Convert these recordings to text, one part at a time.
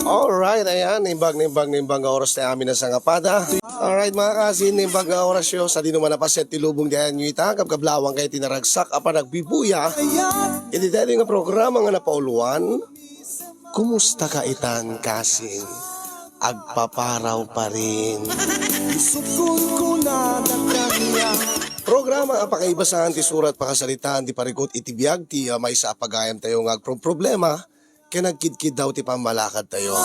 Alright, ayan, nimbag nga oras na amin na sa ngapada. Alright mga kasin, nimbag nga oras yun, sa di naman napaset tilubong diyan nyo ita, kabkablawang kayo tinaragsak, apa nagbibuya. Iti dahil nga programa nga napauluan, kumusta ka itan kasin? Agpaparaw pa rin. Programa ang pakaibasahan ti surat pakasalitaan ti parikot iti biyag ti may sa pagayam tayo nga problema kaya nagkidkid daw ti pamalakad tayo.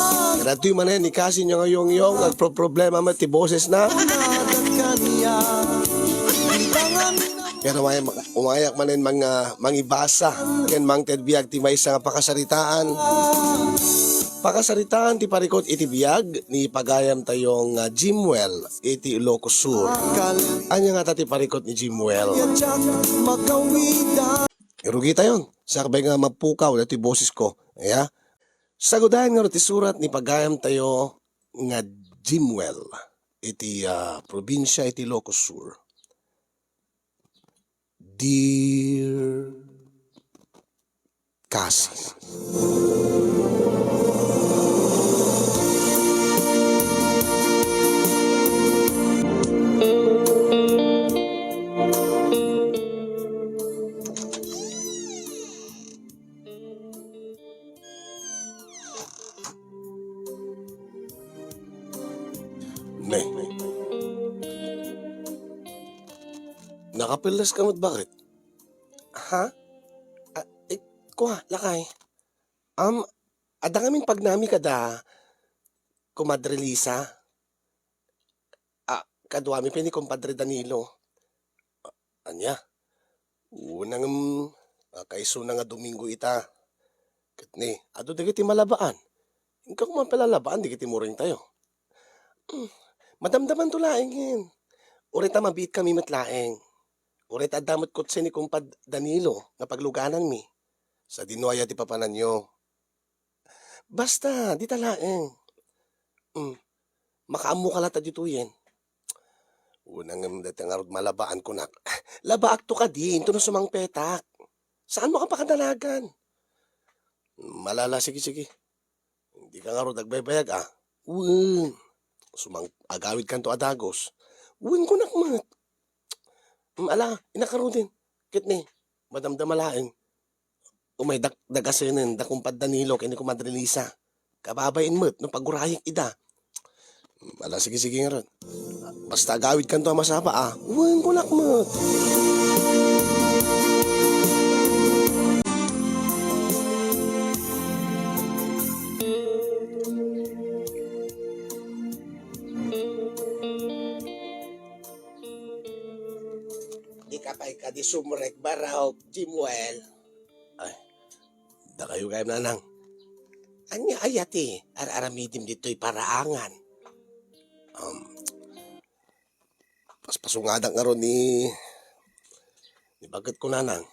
Kaya ito'y manen ni kasi nyo ngayong yung problema mo ti boses na. Kaya umayak manen mga mangibasa kaya mang tedbiyag ti may sa pakasalitaan. Pakasaritaan ti parikot iti biyag ni pagayam tayong Jimwell iti Ilocos Sur. Anya nga ti parikot ni Jimwell. Irugi tayon. Sakbay nga mapukaw na ti boses ko. Kaya, sagudahan nga ti surat ni pagayam tayo nga Jimwell iti probinsya iti Ilocos Sur. Dear Cassie. Nay. Nakapilas ka mo't bakit? Ha? Kuha, lakay. Ada kaming pagnami kada Kumadre Lisa. Kadwami pa ni Kumpadre Danilo. Anya? Unang kaiso na nga Domingo ita. Katni, ado di kiti malabaan. Ikaw kung mapalalabaan, di kiti muring tayo. Madamdaman to laing. Urita mabit kami matlaeng. Urita adamot kotse ni Kumpad Danilo nga pagluganan mi. Sa dinuaya ti papanan nyo. Basta, di talaeng. Makaamu ka lata dito yan. Unang datang arod malabaan ko na. Labaak to ka din, ito na sumang petak. Saan mo ka pakadalagan? Malala, sige. Hindi ka nga arod nagbaybayag Sumang agawid kanto adagos. Uwin ko nakmat. Ala, inakarodin. Kitni, madamdamalain. Umay dagasinin, dakumpad Danilo, kini Kumadre Lisa. Kababayin mo't, no pagurayik ida. Ala, sige nga ron. Basta agawid kanto masapa Uwin ko nakmat. Kapay ka di sumurek baraw, Jimwell. Ay, da kayo kayo nanang. Anya ayati, aramidim dito'y paraangan. Paspasungadak nga ron ni bagat ko nanang.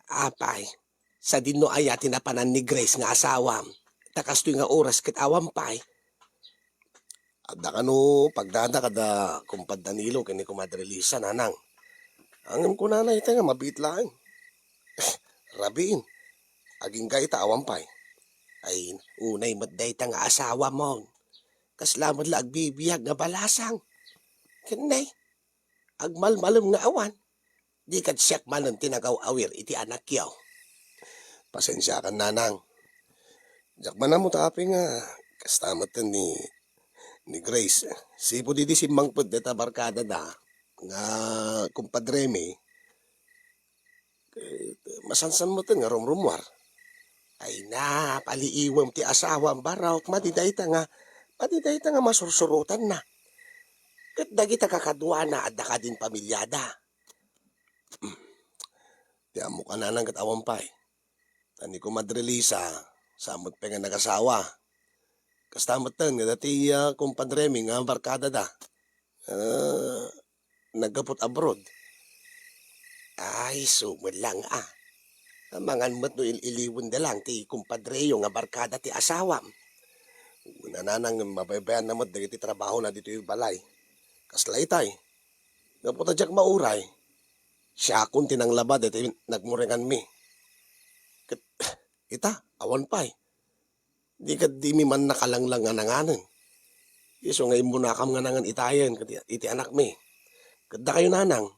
Apay, sa dino ayati na panan ni Grace nga asawam. Takas to'y nga oras kit awampay. Ada ka no, pagdada kada Kumpad Danilo kini Kumadre Lisa nanang. Angam ko nanay ita nga mabit lang. Rabiin, aging ka ita awampay. Ay, unay matday ta nga asawa mo. Kaslamad la agbibiyag nga balasang. Kanay, agmalmalom nga awan. Di kat siyak manon tinagaw awir iti anak yaw. Pasensya ka nanang. Diyak man na mo tapi nga, kastamat ni Grace. Sipo di simbangpod deta barkada da. Nga Kumpadre mi, masansan mo nga rumrumwar. Ay na, paliiwam ti asawa ang barawak, madiday ta nga masursurutan na. Kat dagi ta kakadwa na adda ka din pamilyada. Ti amo ka na nang katawampay. Tani Kumadre Lisa, samot pa nga nagasawa. Kastamatan nga dati Kumpadre mi nga barkada da. Nagapot abroad. Ay, sumod lang Mangan mo't no iliwan da lang ti Kumpadreyo nga barkada ti asawam. Una nanang mabaybayan na mo't dagiti trabaho na dito yung balay. Kaslay tay. Naputa jak mauray. Siya akong tinanglabad iti nagmuringan mi. Kita, awan pa'y. Di ka di mi man nakalanglang nga nanganan. Iso nga imbuna kam nga nangan itayan, iti anak mi. Kada kayo nanang,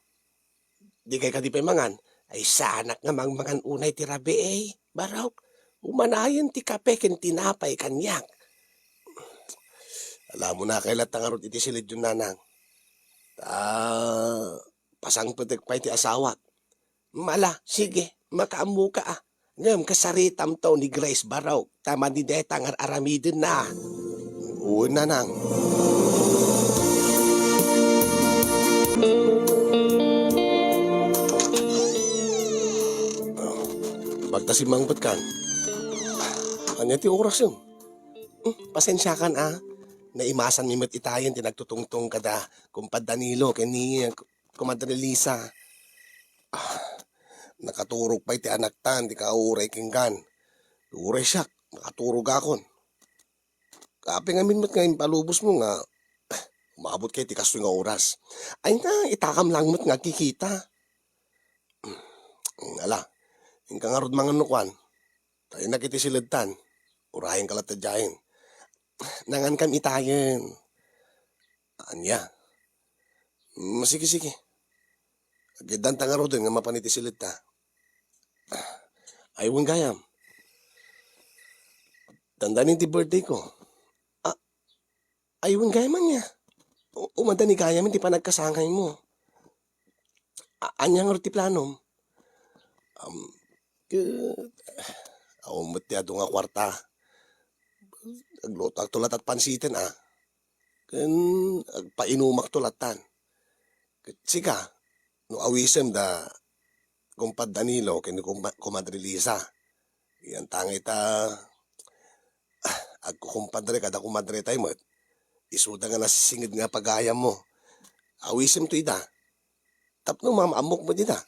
di kay kadi mangan, ay sanak nga mangan unay ti rabi baraw, umanayan ti kape ken tinapay kanyak. Alam mo na kailat tangarot iti silid yung nanang. Pasang putik pa iti asawat. Mala, sige, makaamu ka ah. Ngam kasaritam to ni Grace Baraw, tama ni Detang aramidin na. Oo nanang. Magtasimang ba't kan? Anya ti oras yun? Pasensya kan ah. Naimasan mi met itayan ti nagtutungtong kada kumpad Danilo ken ni Kumadre Lisa. Nakaturog pa iti anak tan, di ka uray kinggan. Uray siya, makaturog akon. Kape nga min met nga impalubos mo nga, umabot kay ti kasto nga oras. Ay na, itakam lang met nga kikita. Ala, yung ka nga rod mga nukwan, tayo nakiti silagtan, urahin kalatadyahin. Nangan kam itayan. Anya? Sige, sige. Agidan tanga ro din nga mapaniti silit ta. Aywan gayam. Dandanin ti birthday ko. Aywan gayam man niya. Umanda ni gayam, hindi pa nagkasangay mo. Anya nga ro ti planom? Awang matyado nga kwarta. Agluto tulat at pansitin ah. Ken agpainumak tulatan. Sika, no awisem da kumpad Danilo ken Kumadre Lisa. Yan tangay ta agkukumpadre kada kumadre tayo mo. Isuda nga nasisingid nga pagayam mo. Awisem to ida. Tapno mamamok mo dita.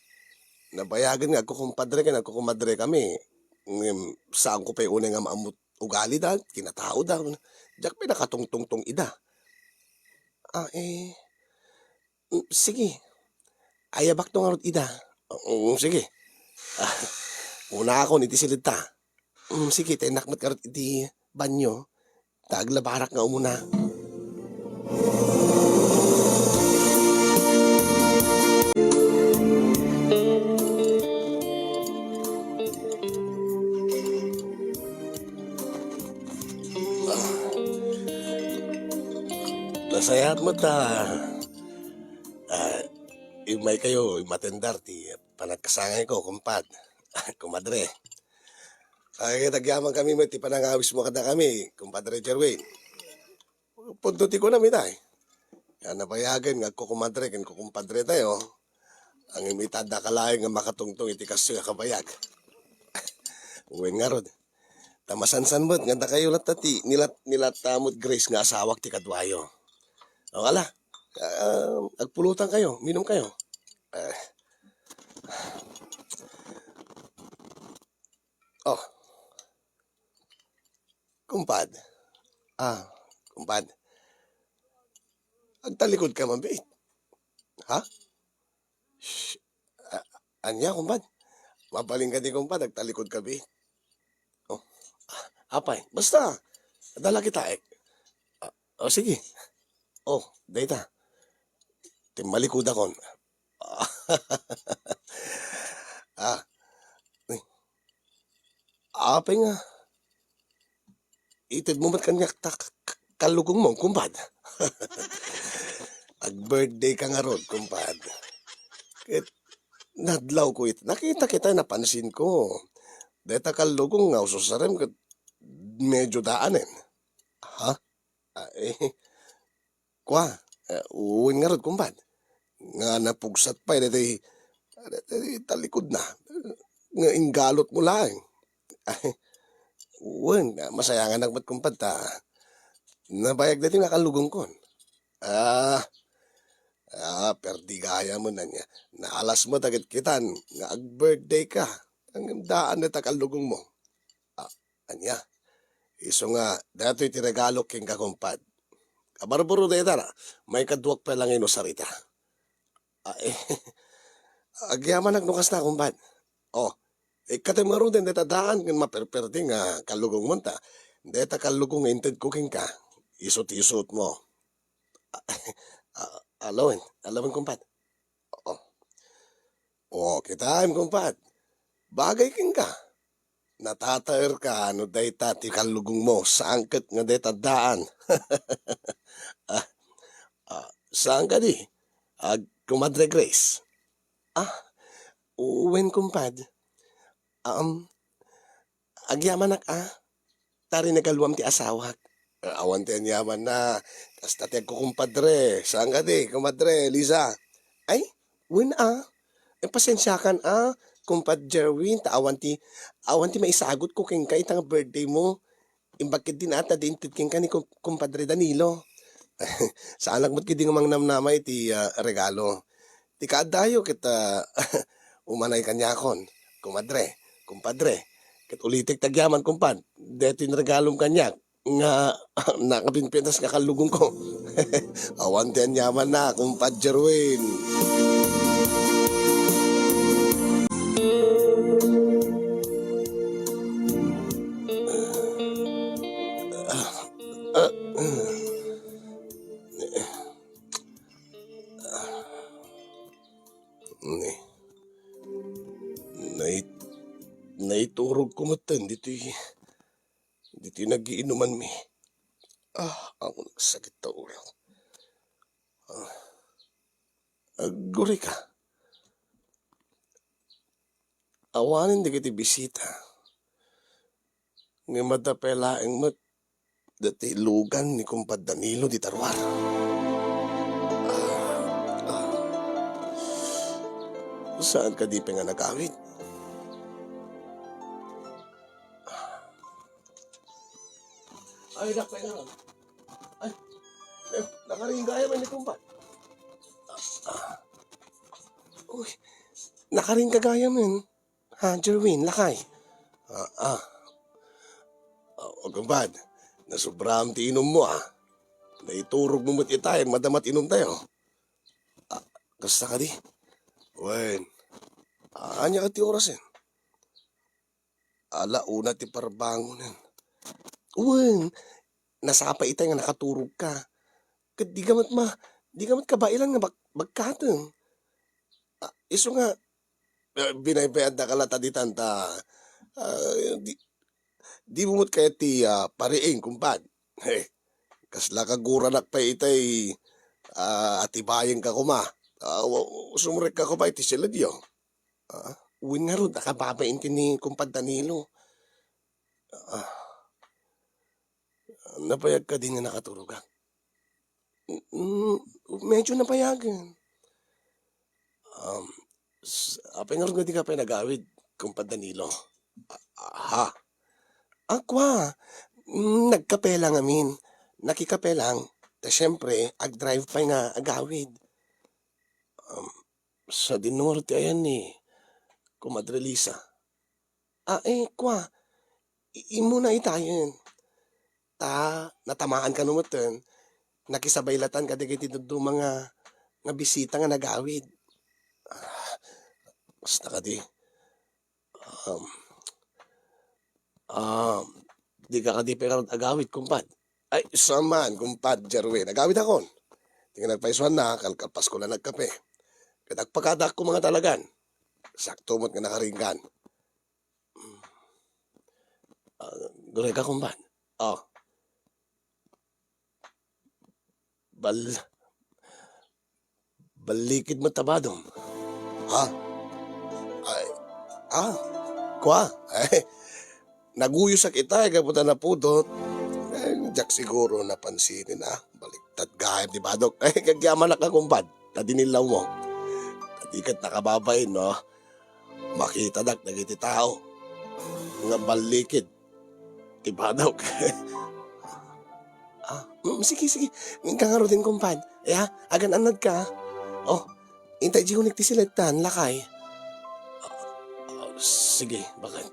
Nabayagan nga agkukumpadre ken agkukumadre kami. Saan ko pa unay nga maamot ugali da, kinatao da. Diyak pinakatungtungtong ida. Sige. Ayabak to nga rot ida. Sige. Una ako niti silid ta. Sige, tinakmat ka rot iti banyo. Taglabarak nga umuna. Nasayat mo ta. Imay kayo, matendar ti panagkasangay ko, kumpad. Kumadre. Ay, nagyaman kami mo, ti panangawis mo kada kami, kumpadre Jerwin. Punto ti ko na mitay. Kaya napayagan nga kukumadre, ken kukumpadre tayo. Ang imitad na kalaing nga makatungtong iti kaso nga kabayag. Uwin nga rod. Tamasansan mo't, nga kayo latati, nilatamot Grace nga asawak ti kadwayo. O ala, agpulutan kayo, minom kayo. Kumpad. Kumpad. Agtalikod ka man, bait. Ha? Shh. Anya, kumpad. Mapaling ka di, kumpad. Agtalikod ka, bait. Oh. Apay. Basta. Dala kita, sige. Oh, data. Timmalikod akon. Apay nga. Itid mo mat kanyak kalugong mo, kumpad. Ag-birthday ka nga rod, kumpad. Nadlaw ko ito. Nakita kita, napansin ko. Deta kalugong nga, ususarem ka medyo daanin. Ha? Kwa, uwin nga rod, kumpad. Nga napugsat pa, deta talikod na. Nga ingalot mo lang. Uwan, masayangan nagmat kumpad ta. Nabayag dati nga kalugong kon. Perdi gaya mo na niya. Naalas mo tagit kitan, nga ag-birthday ka. Ang daan na takalugong mo. Anya, iso nga, dato iti regalo king kakumpad. Kabarburo deta na, may kadwak pa lang ino sarita. Agyaman nagnukas na kumpad. Katim nga rin deta daan, kan maperperti nga kalugong mo ta. Deta kalugong inted cooking ka. Isot-isot mo. Alawin kumpad. Oh, kitaan kumpad. Bagay king ka. Natataer ka ano dayta ti kalugong mo sa angket nga dayta daan. Saan ka di? Kumadre Grace. Uwen kumpad. Agyaman tari nagaluam ti asawak. Awan ti yaman na. Tas tateg ko kumpadre. Saan ka di? Kumadre, Lisa. Ay, win pasensya kan kumpad Jerwin. Awan ti maisagot ko king ka itang birthday mo. Imbakit din ata din king ka ni kumpadre Danilo. Saan lang mo't kidi nga mang namnamay ti regalo. Ti kaadayo kita umanay kanyakon. Kumpadre. Kat ulitik tagyaman kumpad. Detin regalom kanyak. Nga nakapinpitas nga kalugong ko. Awan ti yaman na kumpad Jerwin. Naiturog ko matan dito'y nagiinuman mi. Ako nagsakit ta ulo. Guri ka. Awanin di kiti bisita. Nga matapelaeng mat dati lugan ni kumpad Danilo di Tarwar. Saan ka di pa nga nagawid? Ay, nakpay nga lang. Ay, nakaring gaya man ni kumpad. Uy, nakaring kagaya man. Jerwin, lakay. Kumpad, nasubram ti inom mo Naiturog mo mo't itayin, madamat inom tayo. Kasta ka di? Wen, anya ka ti orasin? Alauna ti parbangonan. Wen, nasapa itay nga nakaturog ka. Kat di ka mat kabailan nga bagkateng. Iso nga, binaybayad na kalata di tanta. Di mo mo't kaya ti pariing kumpad. Kasla kaguranak pa itay atibayin ka kuma. Sumurek ka kuma iti sila diyo. Uwin nga ron, nakababain ti ni kumpad Danilo. Napayag ka din nga nakaturugan. Medyo napayagan. Apay nga ron nga di ka pa nagawid, kumpad Danilo. Akwa, nagkape lang amin. Nakikape lang. Ta syempre, ag-drive pa nga agawid. Sa dinorte ayan ni Kumadre Lisa. Kwa, imo na itayin. Natamaan ka numatan. Nakisabaylatan ka digiti do mga bisita nga nagawid. Basta ka di. Di ka di pero agawid, kumpad. Ay, saman, kumpad, Jerwin. Agawid akon. Tingnan nagpaisuan na, kalkapas ko na nagkape. Kadagpakadak ko mga talagan. Sakto mo't nga nakaringgan. Gulay ka, kumpad. Balikid mo tabadong. Kwa? Naguyos sa kita, kaputa na pudot. Diyak siguro napansinin baliktad gayam di badok. Kagyaman na ka kumpad, nadinilaw mo. Tadikat nakababay, no? Makita nagiti tao. Nga balikid. Di badok. Sige. Kangaro din kumpad. Agan anad ka. Intay di unik ti silagtan, lakay. Sige, bakit?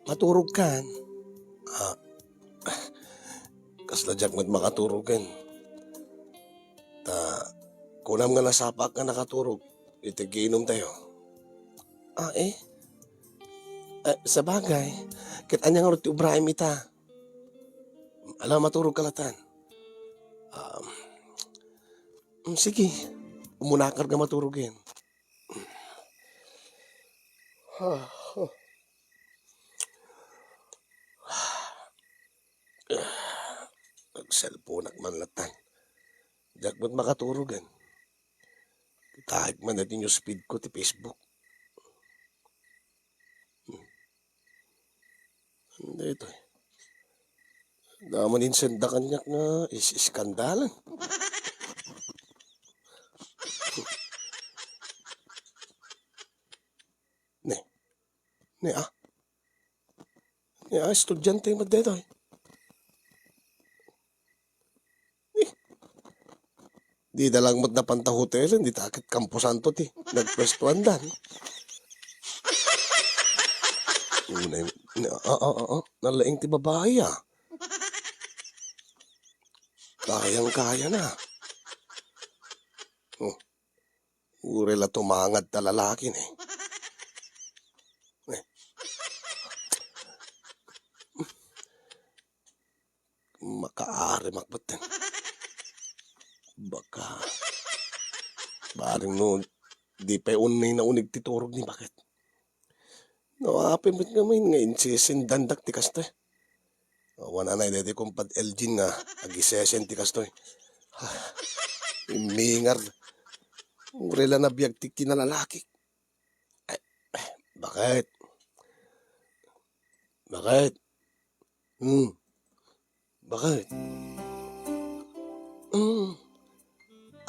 Maturog kan. Asla jak mat makaturugan. Ta, kunam nga nasapak nga nakaturog. Itigiinom tayo. Ah, sa bagay. Kit anya nga ti Ibrahim ita. Alam maturog kalatan. Sige. Umunakar nga maturugin. Nag-cellphone at manlatan. Jakmat makaturugan. Kahit man natin yung speed ko ti Facebook. Hindi ito eh. Naman insenda kanyak na iskandalan. Ne. Ne ah. Ne ah, estudyante mo dito eh. Di dalang mat na panta hotel, di takit Campo Santo ti. Nagpwestuhan dan. Nalaing ti babae ah. Kayang-kaya na. Ure la tumangad ta lalaki eh. Makaari makbatan. Baka. Baring no, di pa unay na unig titurog ni bakit. Apimit nga may nga insisin dandak ti kastoy. Wana na dede kumpad Elgin nga agisesen ti kastoy. Imingar. Urela na biyag ti kinalalaki. Bakit? Bakit? Bakit?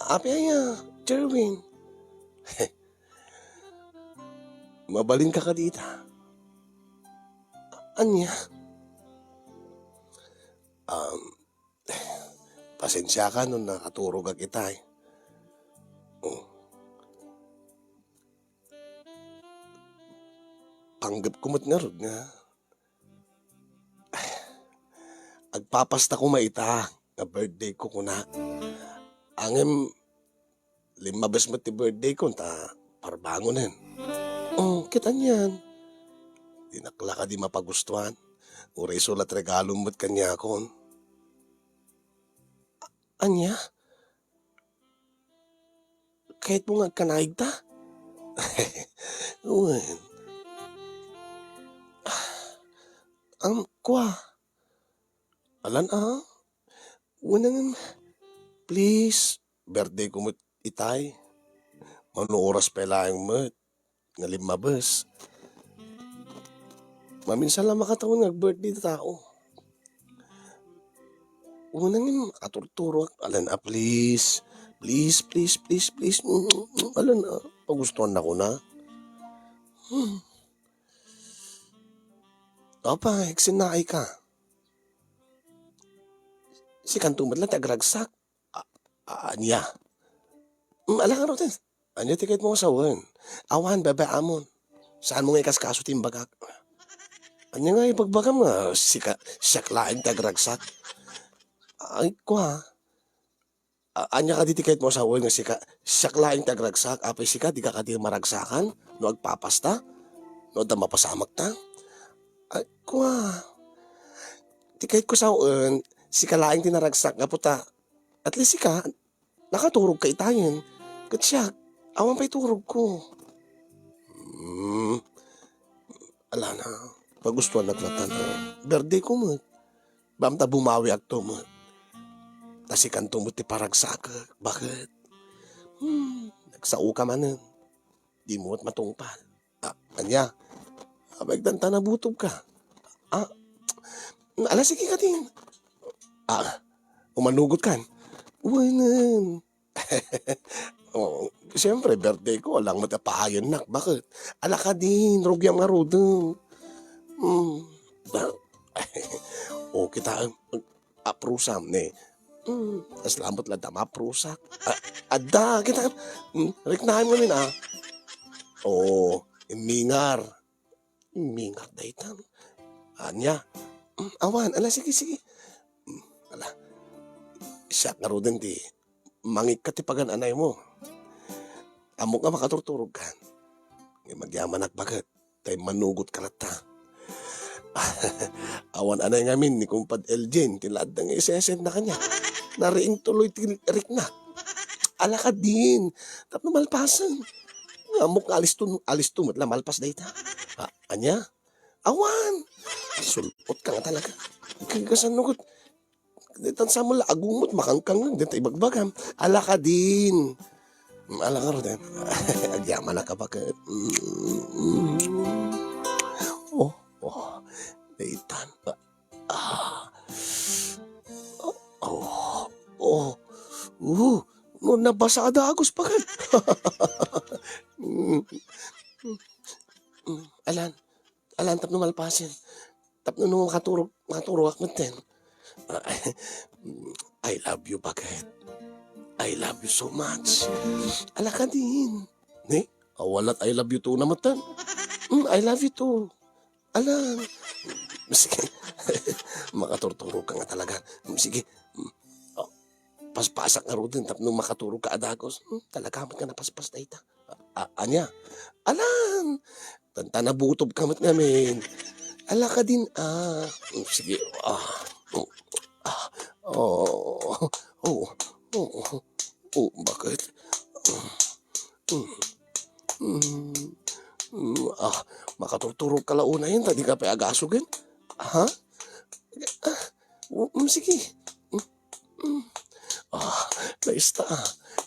Api aya, Jerwin. Mabalin ka dito. Anya? Pasensya ka nun nakaturog ang kita eh. Panggap kumot nga rod nga. Agpapasta ko maita nga birthday ko kuna. Angem 5 beses mo ti birthday ko ta parbangonin. Kita niyan. Dinakla ka di mapagustuhan. Uray sulat regalo mo't kanya kon. Anya? Kahit mo nga kanaig ta? Uwan. Kwa. Alan Unang, please, birthday ko mo't itay. Mano oras pa lang mo't. Nga 5 beses. Maminsan lang makataon nga birthday ta tao. Unang aturturo. Alan please. Please. Alan pagustuhan na ko na. Opa, eksinakay ka. Si kantumad lang tagragsak. Anya. Alang ano din. Anya tiket mo kasawan. Awan, bebe amon. Saan mo nga ikaskaso timbagak? Anya nga ipagbagam nga. Siyak laing tagragsak. Ay, kwa. Anya ka di tiket mo kasawan nga siyak laing tagragsak. Apay sika, di ka di maragsakan. No agpapasta. No da mapasamak ta. Ay, kwa. Tiket ko sawan. Sika laing tinaragsak nga puta. At least sika, nakaturog ka itayin. Kat siya, awan pa'y turog ko. Ala na, pagustuhan na klatan. Birthday ko mo. Bamta bumawi akto mo. Tasikan to mo ti paragsak. Bakit? Nagsao ka manan. Di mo at matungpal. Anya, abagdan ta nabutob ka. Ala, sige ka din. Umanugot kan? Uwanan. Siyempre, birthday ko, alang matapahayan nak. Bakit? Ala ka din, rugyam nga rodong. Kita aprusam, ne. Aslamot lang tama, prusak. Ada, kita, reknahan mo rin, imingar. Imingar, daytan. Anya, awan, ala, sige. Ala, Siya nga ro din di, mangik ka ti pagan anay mo. Amo nga makaturturog ka. Magyaman at bagat, tay manugot ka ta. Awan anay ngamin ni kumpad Elgin, tilad na nga isesend na kanya. Nariing tuloy tirik na. Ala ka din, tapno malpasan. Amok alis to, matla malpas dayta. Anya? Awan! Sulpot ka nga talaga. Kagasanugot. Ditan sa mula, agumot, makangkang, dito ibagbagam. Ala ka din. Ala ka rin. Agyaman na ka bakit? Oh, daytan. No, nabasa ka dagos pa kan. Alan, tapno malpasin. Tapno nung makaturog akmat din. I love you, bakit? I love you so much. Ala ka din. Ne? Awalat I love you too naman tan. I love you too. Alang. Sige. Makaturturog ka nga talaga. Sige. Paspasak nga ro din, tapno makaturog ka adagos. Talagamat ka na paspas na ita. Anya? Alam! Tanta na butob kamat namin. Ala ka din, sige, bakit? Makaturturog ka launa yun, tadi ka pa agasugin? Ha? Sige. Naista,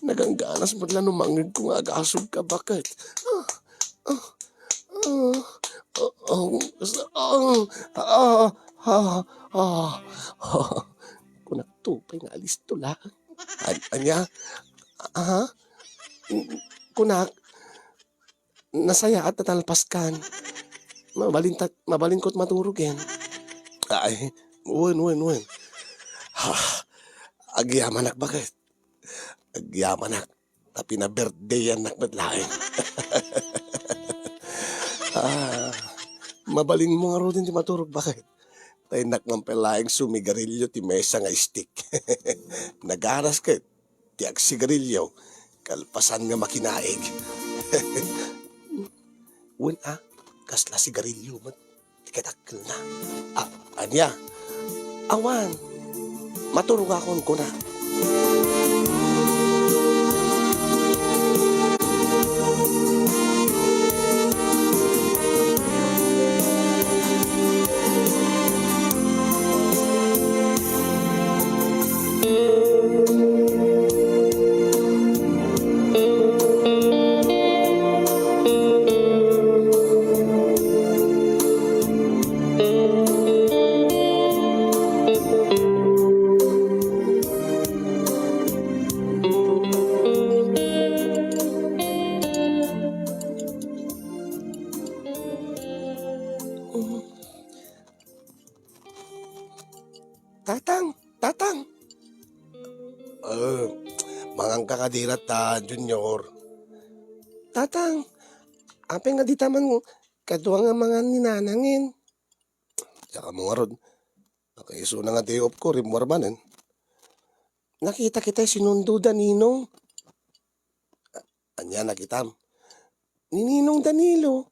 nagangganas madla numangid ko nga agasog ka, bakit? Kunak tupay nga alis to lang. Anya? Kunak, nasaya at natalpaskan. Mabalin ko't maturog yan. Ay, uwan. Agyaman ak bakit? Agyaman ak. Tapi na birthday yan nakmadlain. Mabalin mo nga ro din di maturog bakit? Tay nakmampelaing sumigarilyo ti mesa nga stick. Nagaras ka ti ag sigarilyo. Kalpasan nga makinaig. Uwan kasla sigarilyo man. Tikatakil na. Anya? Awan. Maturog akon ko na. Tatang. Mangang kakadirat Junior. Tatang, apeng nga di taman kadwa nga mga ninanangin. Saka mo nga ron, nakaiso na nga day off ko, rimwarmanin. Nakita kita sinundo Ninong. Anya nakitam. Ni Ninong Danilo,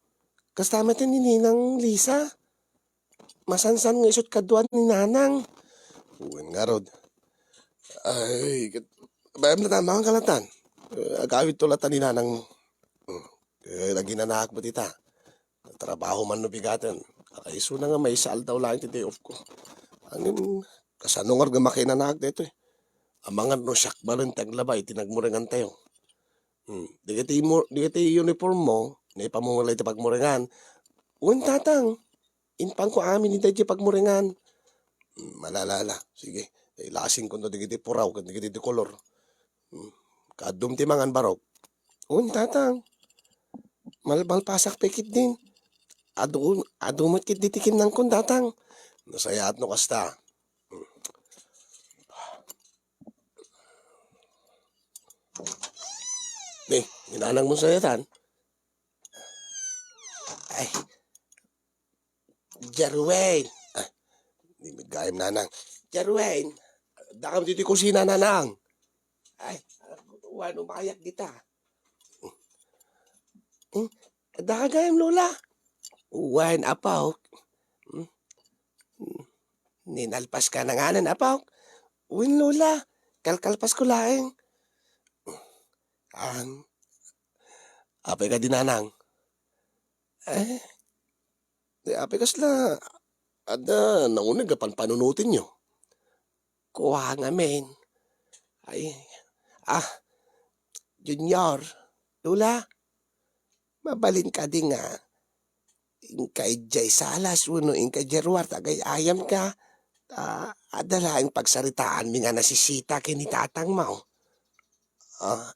kasama ni Ninang Lisa. Masansan nga isot kadwa ni Nanang. Uwan nga rod. Ay, bayam na tama ang kalatan. Agawit tulatan ni Nanang. Lagi na naak ba tita? Trabaho man nubigatan. Kakaiso na nga may saal daw lang ti day off ko. Angin, kasanungar nga makinanaak dito eh. Amangan no siyak balon taglabay, tinagmuringan tayo. Di kati uniform mo, na ipamumulay ti pagmuringan. Uwan tatang, inpang ko amin ni tayo pagmuringan. Malalala, sige. Lasing ko no digiti puraw, digiti kolor. Kadum ti mangan barok. Uwan tatang, malbal pasak pekit din. Adumat kit ditikin ng kun tatang. Nasayaat no kasta. Nih, ninanang mo sayatan. Ay, Jarwain. Nimig gayam nanang. Jarwain, Dakam dito kusina nanang. Ay, wan umayak dita. Dagayam lola. Wan apaw. Ninalpas ka na nga nan apaw. Win lola. Kalkalpas ko laeng. Ang apay ka din nanang. Eh, di apay kasla. Ada naunag apan panunutin nyo. Kuha nga men. Ay, ah, Junior. Lola, mabalin ka din nga. Inkay Jay Salas, uno inkay Jerwar, tagay ayam ka. Adala ang pagsaritaan mi nga nasisita kinitatang mo.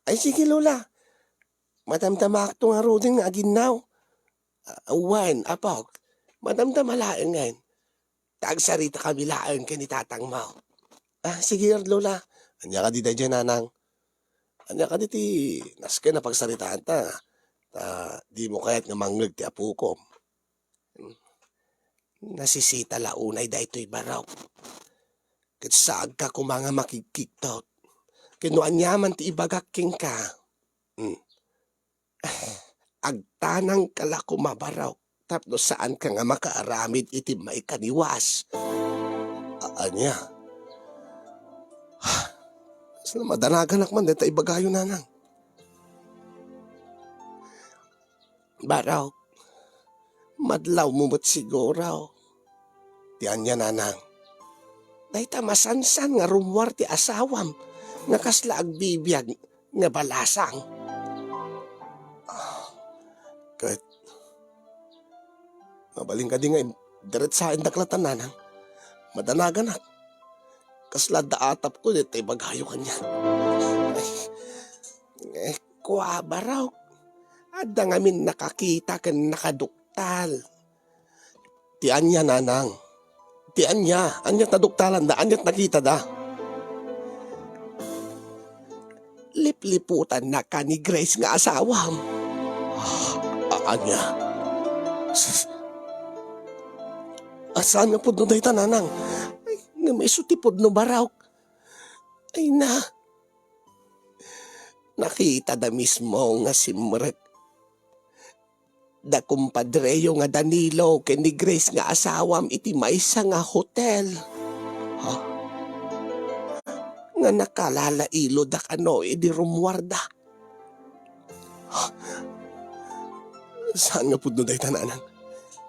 Ay sige lola. Madamdamak to nga rodin nga aginaw. Awan, apok. Madamdamalaang ngayon. Tagsarita kami laang kinitatang mo. Sige lola. Anya ka di dyan nanang. Anya ka di naske na pagsaritaan ta. Di mo kaya't nga manglag ti apo ko. Nasisita launay da ito'y baraw. Kitsaag ka kung mga makikiktot. Kinuan yaman ti ibagaking ka. Agtanang kala kumabaraw. Tapno saan ka nga makaaramid iti maikaniwas. Anya. Saan madanagan akman dito ibagayo nanang. Baraw. Madlaw mo mo't siguraw. Ti anya nanang. Day tamasansan nga rumwar ti asawam. Nga kasla agbibiyag nga balasang. Kahit mabaling ka di nga diret sa daklatan nanang. Madanagan at. Kasla daatap ko dito ibagayo kanya. Kuha baraw. Ada ngamin nakakita kan nakaduktal. Ti anya nanang. Ti anya taduktalan da, anyat nakita da. Lipliputan na ka ni Grace nga asawam. Anya. Saan nga po doon tayo nanang? Ay, nga may sutipod no baraw. Ay na. Nakita da mismo nga si Mret. Da kumpadreyo nga Danilo ken ni Grace nga asawam iti maysa nga hotel. Nga nakalalailo da kano iti rumwarda. Saan nga pudno day tananan?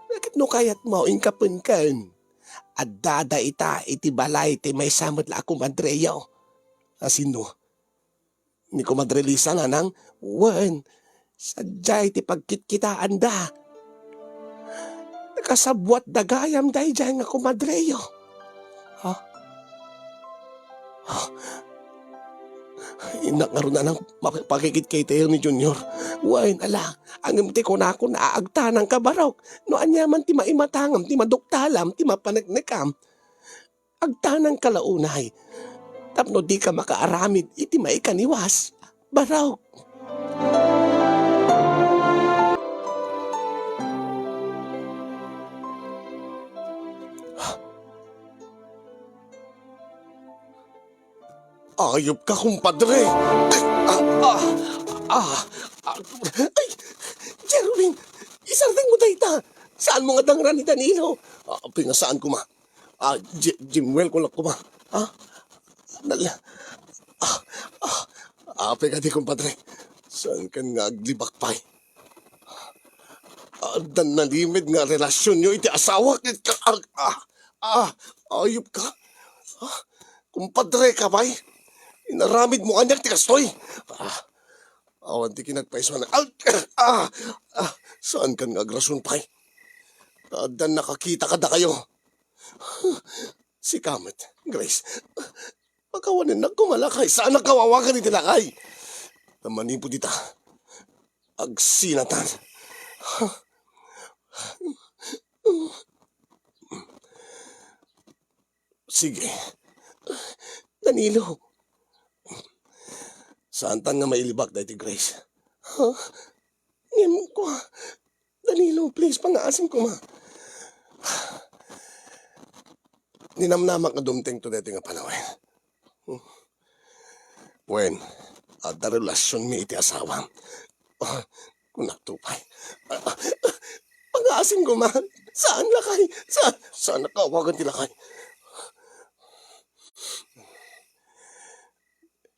Bakit no kayat mo ingkapin kan? Adada ita iti balay iti may samot la kumadreyo. Asino? Ni kumadrelisa nanang? Wen. Sadyay ti pagkitkitaan da. Nakasabwat dagayam day dyan nga kumadreyo. Inak nga rin na ng pakikit kay tayo ni Junior. Wain ala, ang imti ko na ako naaagtanang kabarok. No anyaman ti maimatangam, ti maduktalam, ti mapanagnekam. Agtanang kalaunay. Tapno di ka makaaramid, iti maikaniwas. Barok. Ayop ka, kumpadre! Ay! Jerwin! Isarting mo dayta! Saan mo nga dangran ni Danilo? Pinasaan ko ma? Jimwell ko lang ko ma? Apay ka di, kumpadre. Saan ka nga aglibak pa'y? Dan nalimid nga relasyon nyo iti asawa. Ayop ka? Kumpadre ka ba'y? Inaramid mo kanyak ti kastoy. Awan ti kinagpaiso na. Saan kan nga agrasyon pa'y? Dan nakakita ka da kayo. Si Kamet, Grace. Pagkawanin nagkumalakay. Saan nakawawakan ni tilakay? Tamanin po dita. Agsinatan. Sige. Danilo. Saan tan nga mailibak dahil ti Grace? Ngayon ko. Danilo, please, pangaasim ko ma. Ninamnamak nga dumting to dito nga panawin. Wen, ada relasyon mi iti asawa. Kung natupay. Pag-aasin ko man. Saan lakay? Saan nakawagan ti lakay?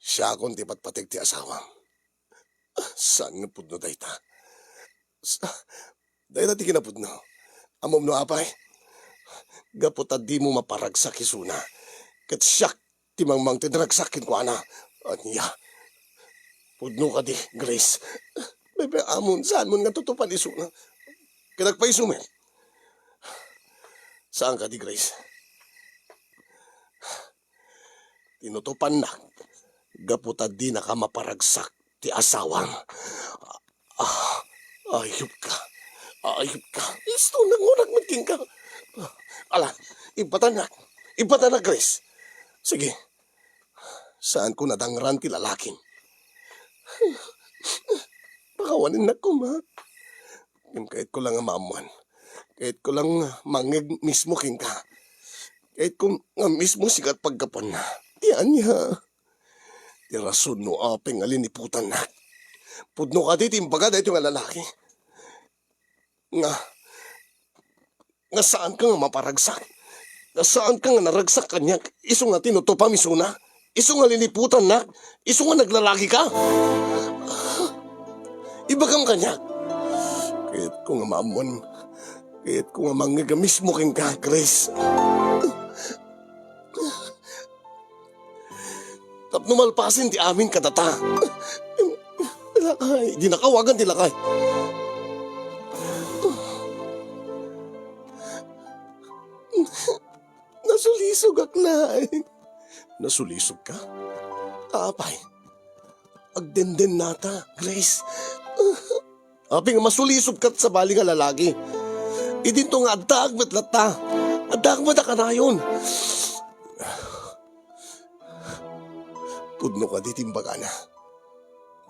Siya akong ti patpatig ti asawa. Saan nga pudno dayta? Dayta ti kinapudno. Amom no apay. Gaputa di mo maparagsak isuna. Kat siyak ti mangmang ti dragsakin ko ana. At niya. Pudno ka di, Grace. Bebe amon, saan mo nga tutupan isuna? Kinagpaisumin. Saan ka di, Grace? Tinutupan na. Gaputa di na ka maparagsak ti asawang. Ayup ka. Ayup ka. Isto nangurag magking ka. Ala, ibatan na, Grace. Sige. Saan ko nadangran ti lalaking? Pakawanin na ko, ma. Kahit ko lang nga maamuan. Kahit ko lang mangig mismo king ka. Kahit kung nga mismo sikat pagkapan na. Yan niya. Di rason no apeng aliniputan na. Pudno ka di timbaga dahil yung lalaki. Nga saan ka nga maparagsak? Nga saan ka nga naragsak kanya? Iso nga tinutupa misuna? Iso nga liniputan na? Iso nga naglalaki ka? Ibagam kanya. Kahit ko nga maamuan. Kahit ko nga mangigamis mo king ka, Grace. Tapno malpasin ti amin kadata. Lakay, di nakawagan ti lakay. Nasulisog ak na. Nasulisog ka? Apay. Agdenden nata, Grace. Api nga masulisog kat sa bali nga lalaki. Idinto nga adag matlata. Adag ka na yun. Pudno ka di timbaga na.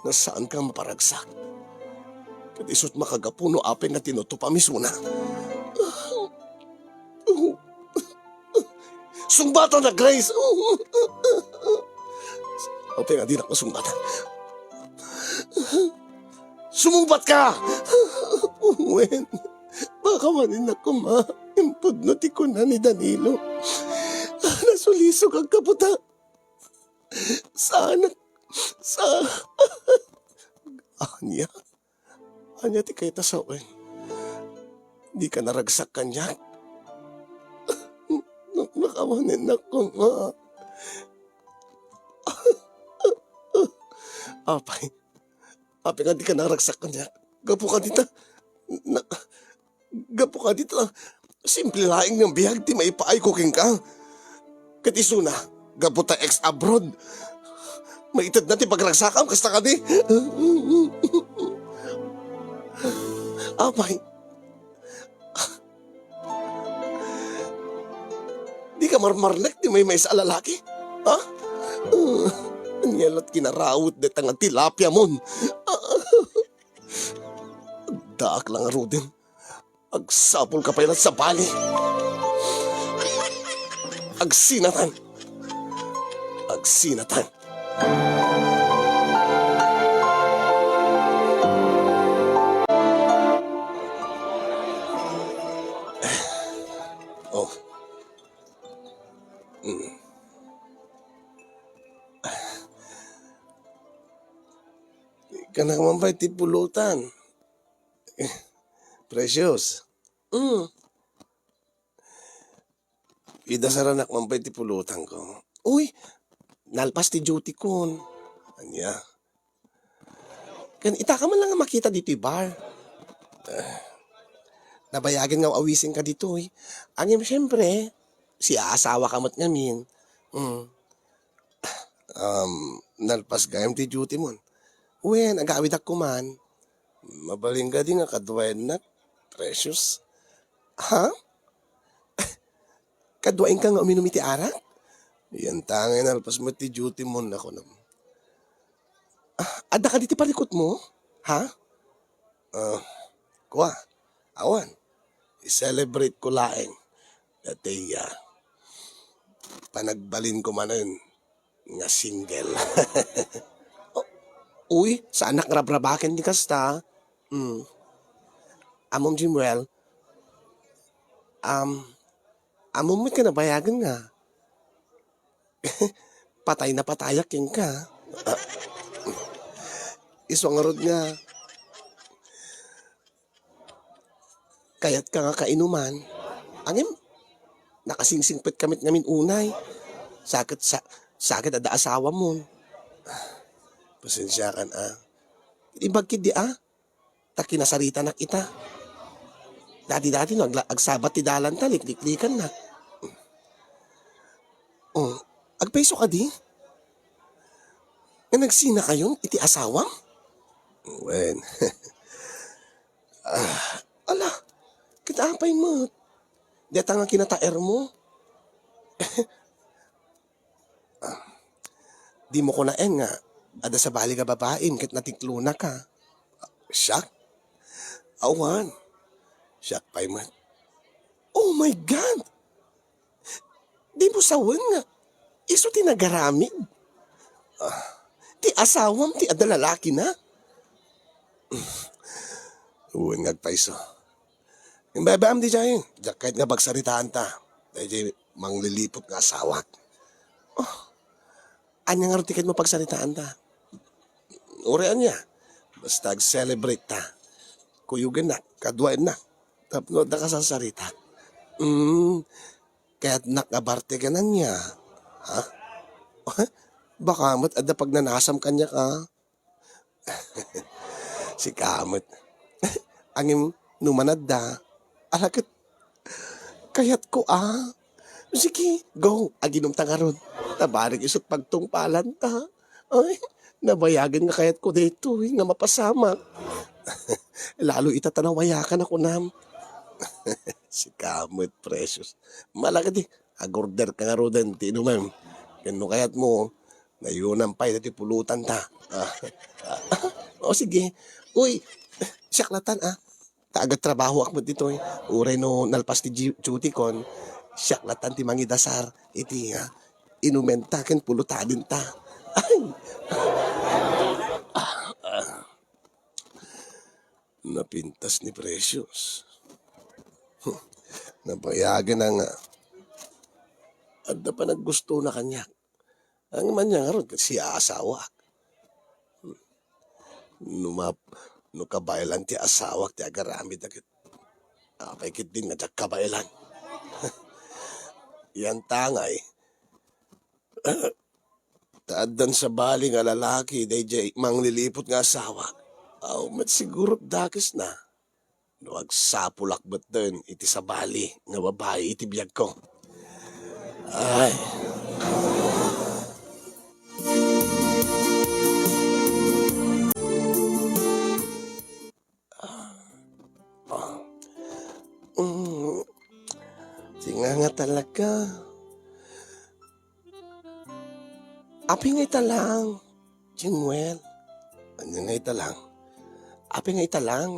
Nasaan ka maparagsak? Kat isot makagapuno api nga tinutupa misuna. Sungbatan na, Grace! Api nga di na masungbatan. Sumumbat ka! Wen, baka manin ako ma. Impudno ti ko na ni Danilo. Nasulisog ang kaputa. Sana. Anya ti kay tasawen. Di ka naragsak kanya. Nakamanin ako ma. Apay nga di ka naragsak kanya. Gapo ka dito. Gapo ka dito. Simple laing ng bihag ti maipaay kuking ka. Katiso na. Gapo ta ex-abroad. Maitad na ti pagragsakam. Kasta ka di. Apay. Di ka marmarnek ti may sa lalaki. Ha? Anyalat kinarawot de tangang tilapia mon. Daak lang arudin. Agsapol ka pa yun sa bali. Agsinatan. Oh. Ka na naman ba iti pulutan? Precious. Idasaran ak man ba iti pulutan ko? Uy, nalpas ti duty ko. Anya? Kan ita ka man lang nga makita dito yung bar. Nabayagin nga awisin ka dito eh. Anyam siyempre, si aasawa ka mo't ngamin. Nalpas gayam ti duty mo. Uy, nag-aawid ako man. Mabaling ka din nga kadwain na, Precious. Ha? Kadwain ka nga uminom iti arak? Yan tangay nalpas mo ti duty mo na ko nam. Ada ka diti palikot mo? Ha? Kuha. Awan. I-celebrate ko laeng. Dati panagbalin ko man yun. nga single. Uy, sa anak rabrabaken di kasta. Amom Jimwell, amom may kanabayagan nga. Patay na patayak king ka. Iswangarod nga. Kayat ka nga kainuman. Angim, nakasingsingpit kamit ngamin unay. Sakit ada asawa mo. Pasensya kan Ibagkid di taki nasarita na kita. Dati no, agsabat ti dalan ta, liklikan na. Agpeso ka di? Nga nagsina kayong iti asawang? Wen. Ala, kita apay mo. Di nga kinataer mo. Di mo ko naen nga. Ada sa bali ka babain, kit natiklo na ka. Siyak? Awan. Siyak pa'y man. Oh my God! Di mo sawan nga. Iso ti nagaramid. Ti asawam, ti ada lalaki na. Uwan ngagpaiso. Yung babaam di dyan. Kahit nga bagsaritaan ta. Dahil manglilipot nga asawak. Anya nga tiket mo pagsaritaan ta. Urean niya. Basta celebrate ta. Kuyugan na. Kaduain na. Tapno na ka sa sarita. Kaya't nakabarte ka na niya. Ha? Baka mat ada pag nanasam kanya ka. Si kamot. Angim numanad da. Alakit. Kayat ko Sige, go. Aginom ta nga ron. Tabarig isot pagtungpalan ta. Ay, nabayagan nga kayat ko dito nga mapasamak. Lalo itatanawayakan ako nam. Si kamot, precious. Malaki di. Agorder ka nga ron din. Tinumam. Kano kayat mo. Nayunan pa iti pulutan ta. Sige. Uy, siyaklatan Kaagat trabaho ako dito Uray no nalpas ti duty kon. Siyaklatan ti mangidasar. Iti inumenta ken pulutadin ta. Ay. Napintas ni Precious. Nabayagan na nga. Adda pa naggusto na kanya. Ang man niya nga ron, siya asawa. No kabaylan ti asawak ti agaramid agad. Apay din nga kabaylan. Yan tangay. Taadan sa bali nga lalaki, day manglilipot nga asawa. Mat siguro dakis na. No agsapulak ba't din, iti sa bali, nga babae, iti biyag ko. Ay. Tinga nga talaga. Api nga italang, Jingwell. Ano nga italang? Api nga italang,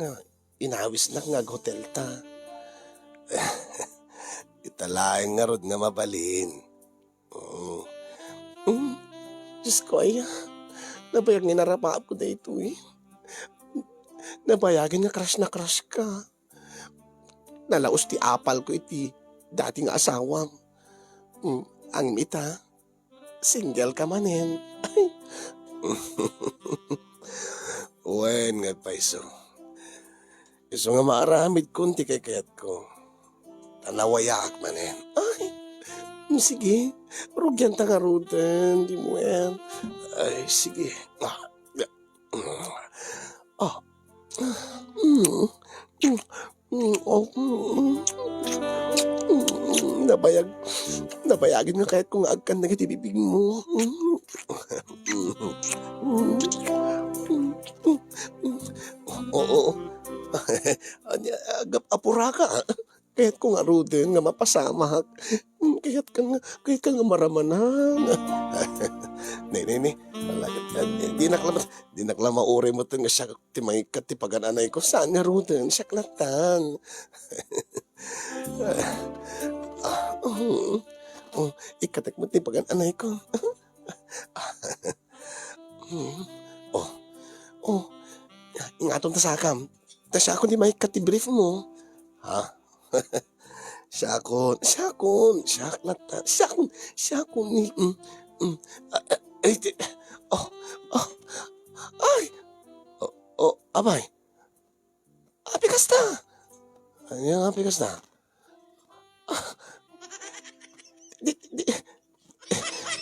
inawis na nga hotel ta. Italaing nga rod nga mabalin. Diyos ko nabayag nga narapaap ko na ito Nabayagan nga crush na crush ka. Nalaos ti apal ko iti dating asawang. Ang ita, single ka manen. Wen nga paiso. Iso nga maaramid kunti kay kayat ko. Tanawayak manen. Ay, sige. Rugyan ta nga ruten. Di mo Ay, sige. Nabayagin nga kahit kung agkan na kitibibig mo. Oo. Apura ka. Kahit kung aruden nga mapasamak. Kahit ka nga maramanan. Ni. Di naklama uri mo ito nga siya timay katipagan-anay ko. Saan nga ruden? Siyaklatan. Ikatek mo tipagan-anay ko. Hmm. Oh, oh, ingaton ta sakam. Ta siya ako di may katibrief mo. Ha? Siya lata, siya kun ni, mm. Ay, oh, oh, ay, abay, apikas ta. Ano apikas ta? Di, di,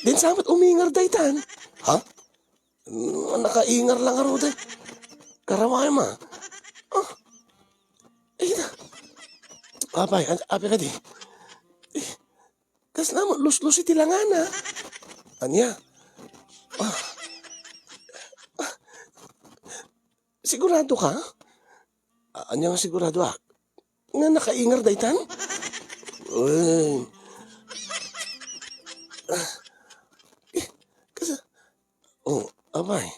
din samat umingar daytan. Ha? Nakaingar lang aro day. Karaway ma. Ah, ay na. Abay, api ka di. Kas naman, lus-lus iti langana. Anya? Ah, sigurado ka? Anya nga sigurado nga nakaingar daytan? Uy. Kasi, abay.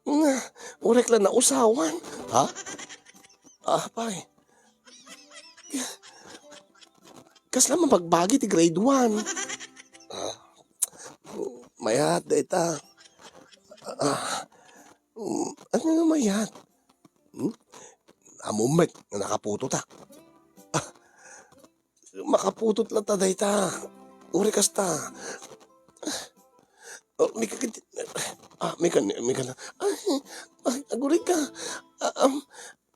Nga, urek lang na usawan. Ha? Abay. Kas naman pagbagi ti grade 1. Mayat dayta. Ano nga mayat? Amumet, nakaputo ta. Makaputot lang ta dayta. Uri kas ta. May kakit... may kan... Aguri ka.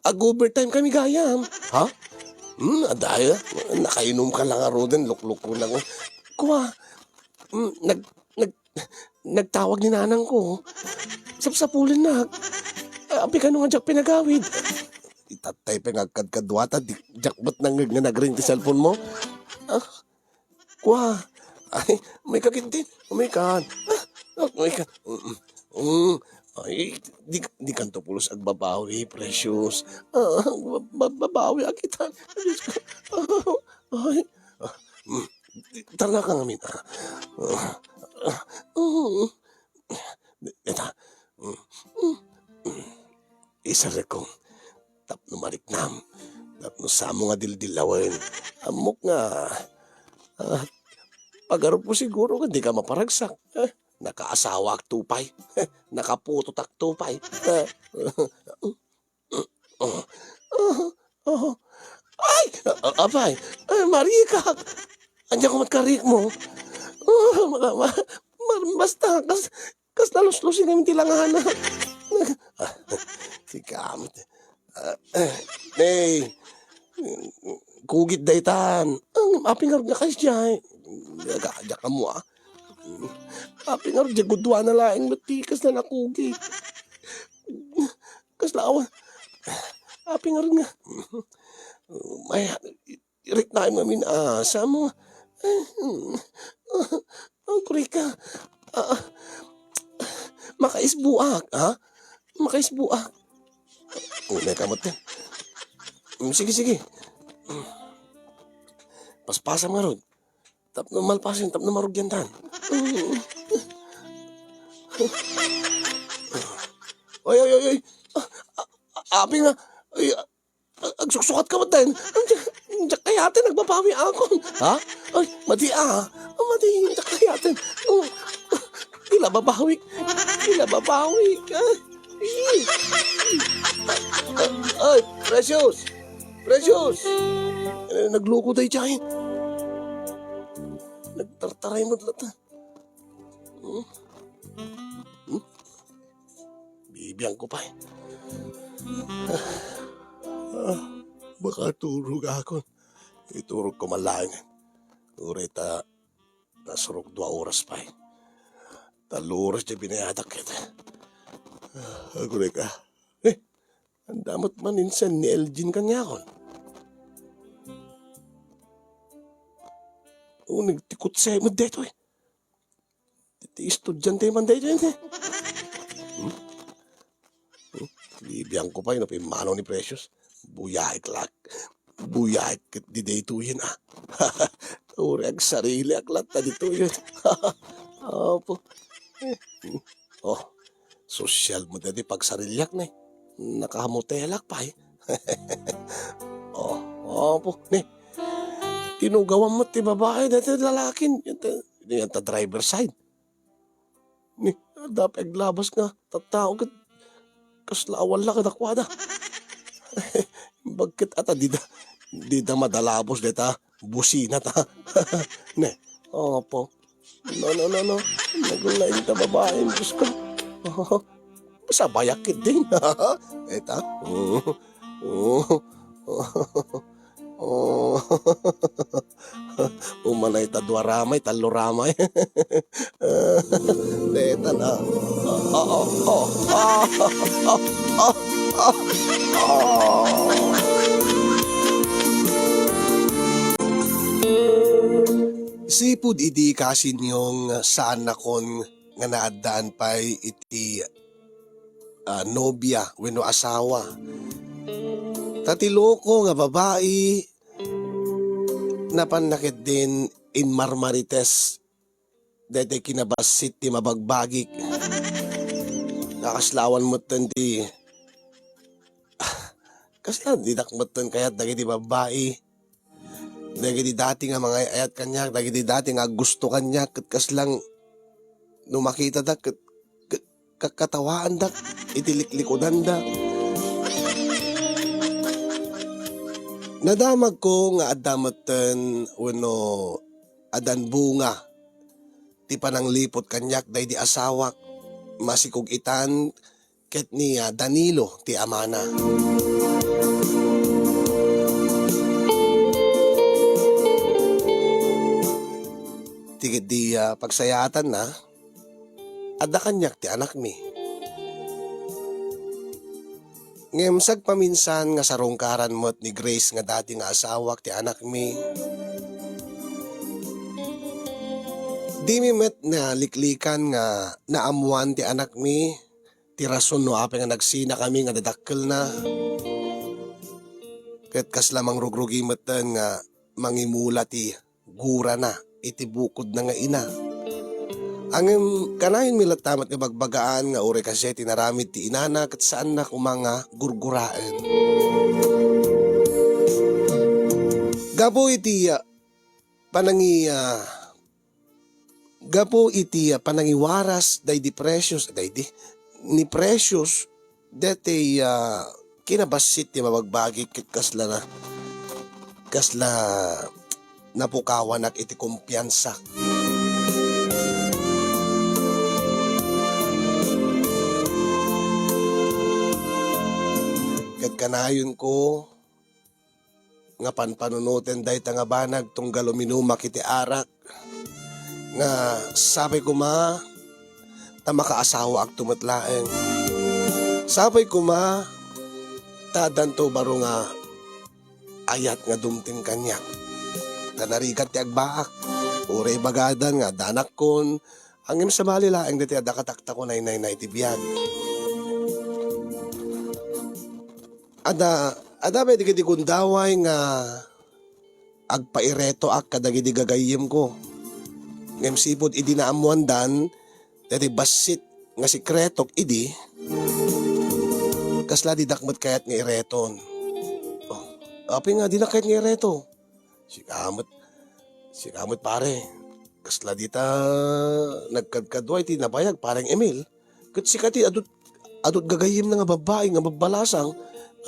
Ag-overtime kami gayam. Ha? Adaya. Nakainom ka lang aro din. Lukluk ko lang. Kuha. Nagtawag ni nanang ko. Sapsapulin na. Abi ka nung adyak pinagawid. Itatay pa nga kadkadwata. Jakbat nang nga nagring ti cellphone mo. Kuha. Ay, may kakintin. May kan. May kan. Ay, di kanto pulos agbabawi, precious. Babawi akitan. Ay, tara ka ngamin. Eta, isa rekong tapno mariknam. Tapno samo nga dildilawin. Amok nga. Pagaro po siguro ka, di ka maparagsak. Nakaasawa ak tupay. Nakaputot ak tupay. Ay! Abay! Marika! Andiyan ko matkarik mo. Basta, kas nalus-lusin kami tilangan. Si Kamit. Hey! Kugit daytan. Aping nga kayo siya. Gagajak ka mo Aping nga gudwa na laing matikas na nakugit. Kas lawan. Aping nga. May irik na yung mamin asa mo. Ang kurika. Makaisbuak, ha? Makaisbuak. May kamot yan. Sige. Paspasa nga ron. Tapno malpasin, tapno marugyan tan. Oy. Abi nga. Agsuksukat ka matayin. Diyak kayatin, nagbabawi ako. Ha? Ay, mati. Diyak kayatin. Ila babawi. Ay, Precious. Nagloko tayo dyan. Nagtartaray mo lata. Bibiyang ko pa baka turog ako. Iturog ko malangin. Urita, nasurog 2 oras pa 3 oras di binayadak kita. Ako ka. Ang damot maninsan ni Elgin kanya kon. Nagtikot sa'yo mo dito Ti estudyante man dito Bibiyang ko pa pimanaw ni Precious. Buyahik di dito yun Uri ang sarili aklat na dito yun. Opo. Social mo dati pag sarilyak na nakahamotelak pa Opo. Tinugawan mo ti babae dati lalakin. Yan ta driver side. Dapat aglabas nga, tattao kat kaslaawan lang kadakwada. Bagkit ata di da madalabos deta busina ta. Ne, opo. No. Nagulain ta babae, Diyos ko. Sabayakit din. Eta. Oh. Umanay ta dua ramay, talo ramay. Eta na. Sipud idi kasin yung saan akon nga naadaan pa'y iti nobya wenno asawa. Tatiloko nga babae napanakit din in Marmarites dete kinabasit ti mabagbagik. Nakaslawan mo ti kasla didak mo kayat dagiti babae. Dagiti dati nga mga ayat kanya, dagiti dati nga gusto kanya, kat kaslang numakita da, kakatawaan da, itilik-likodan da. Nadamag ko nga adamatan uno adan bunga, ti panang lipot kanyak, day di asawak, masikog itan, ket ni Danilo, ti amana. Tigit di pagsayatan na, adda kanyak ti anak mi. Ngemsag paminsan nga sarungkaran mo't ni Grace nga dati nga asawak ti anak mi. Di mi met na liklikan nga naamuan ti anak mi, ti rason no ape nga nagsina kami nga dadakkel na. Ket kas lamang rugrugi metten nga mangimula ti gura na. Iti bukod na nga ina. Ang kanayon milatamat nga bagbagaan nga uri kasi tinaramid ti inana kat saan na kumanga gurguraan. Gapo iti panangiwaras day di precious ni precious dete kinabasit ti mabagbagi ket kasla napukawan ak iti kumpiyansa. Ket kanayon ko nga panpanunutin day nga banag tunggal uminumak iti arak nga sabay ko ma ta makaasawa ak tumatlaeng. Sabay ko ma tadanto baro nga ayat nga dumtin kanyak. Tanarigat ti agbaak, ure bagadan nga danak kon, angim sa balilaeng diti adakatakta ko na iti biyag. Ada may digiti kundaway nga agpaireto ak kadagiti gagayim ko. Ngem sipod idi naamuan dan, dati basit nga sikretok idi, kasla didakmat kayat nga ireton. Api nga dinakayat nga ireto. Sikamot pare. Kasla dita nagkadkadway ti nabayag parang Emil. Kat sikati adut gagayim na nga babae nga babalasang.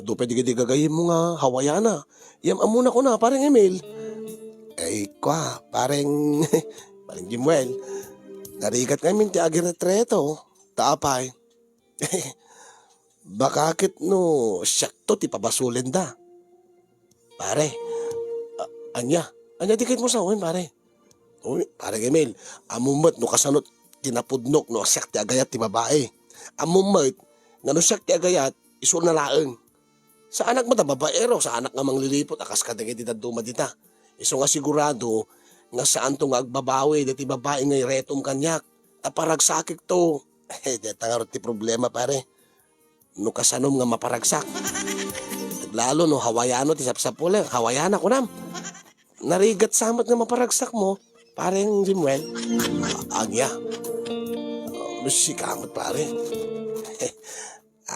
Adu pwede gagayim mo nga hawayana. Yam amuna ko na parang Emil. Ay kwa parang Jimuel. Narigat ngamin ti agiretreto. Taapay. Bakakit no syakto ti pabasulin da. Pare. Anya dikit mo sa uwin, pare. Uy, pare Emil, amumat no kasanot tinapudnok no asyak ti agayat ti babae. Amumat, nga no asyak ti agayat, iso na laeng. Sa anak mo ta babaero, sa anak nga manglilipot, akas ka dagay ti daduma dita. Iso nga sigurado, nga saan to nga agbabawi, dati babae nga iretom kanyak. Taparagsakik to. Deta nga ti problema, pare. No kasanom nga maparagsak. Lalo no hawayano ti sapsapule, hawayana ko nam. Narigat samat nga maparagsak mo, pareng Jimuel. Agya. Sikamot pare.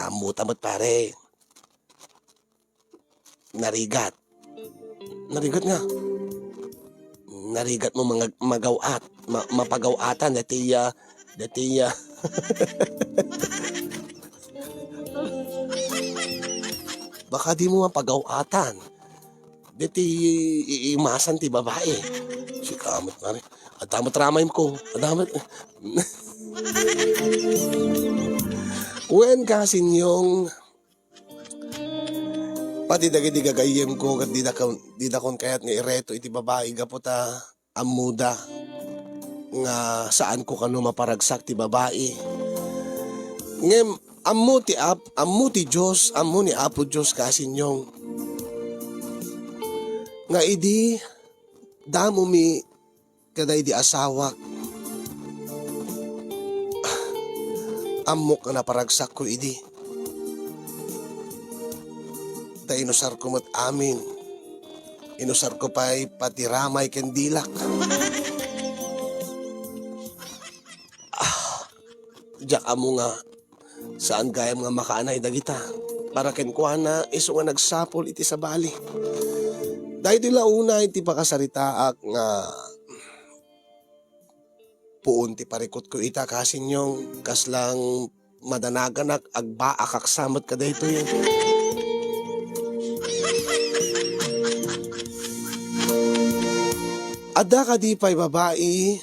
Amutamot pare. Narigat nga. Narigat mo mga magawat, mapagawatan dati Dati baka di mo mapagawatan. Dati iimasan ti babae. Si kamot na rin. Adamot ramay ko. Adamot. When kasi yung pati dagiti gagayem ko kat di da kon kayat nga ireto iti babae gaputa amuda nga saan ko kano maparagsak ti babae. Ngem ammo ti Diyos, ammo ni Apo Diyos kasi nyong nga idi damo mi kada idi asawa ammo ka na paragsak ko idi. Da inusar ko mat amin. Inusar ko pa'y pati ramay ken dilak. Diyak amo nga saan gayam nga makaanay dagita. Para ken kuana iso nga nagsapol iti sa bali. Dahil di launa iti pakasaritaak nga puun ti parikot ko ita kasin yung kaslang madanaganak agbaak aksamat ka dahito yun. Ada ka di pa'y babae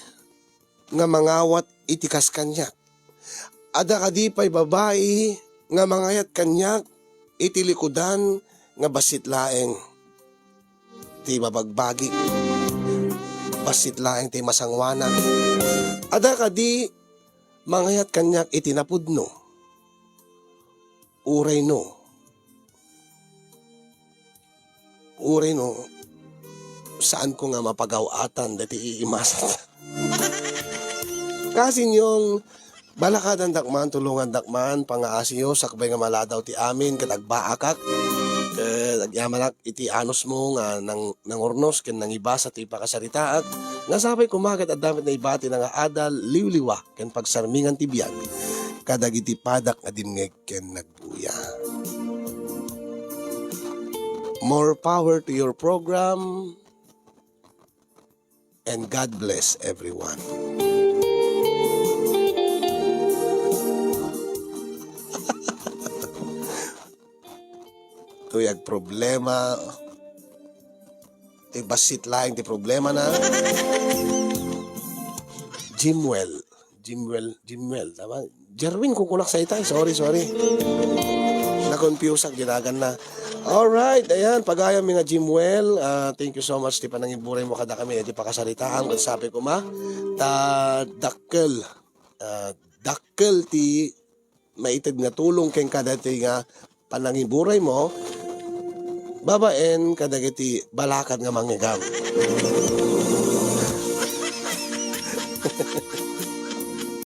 nga mangawat itikas kanyak. Ada ka di pa'y babae nga mangayat kanyak iti likudan nga basit laeng ti babagbagi. Basit laeng ti masangwanan. Ada ka di mangayat kanyak iti napudno. Uray no. Uray no. Saan ko nga mapagawatan dati iimasan. Kasi yung balakadan dakman, tulungan dakman, pangaasiyo, sakbay nga maladaw ti amin, kalagbaakak, nagyamanak iti anos mo nga nang ornos, ken nang ibasa ti pakasaritaak, nga sabay kumagat at damit na ibati nga adal, liwliwa, ken pagsarmingan ti biyag, kadagiti padak nga dimngeg ken nagbuya. More power to your program. And God bless everyone. Tuyag problema. Ti basit laing ti problema na. Jimwell. Tama? Jerwin, kukulak sa itay. Sorry. Na-confuse ang ginagan na. Alright, ayan, pagayam mga Jimwell, thank you so much, ti panangiburay mo kada kami, ti pakasaritaan, kung sabi ko dakkel ti maitid nga tulong ken kada ti nga panangiburay mo, babaen kada ti balakad nga mangigaw.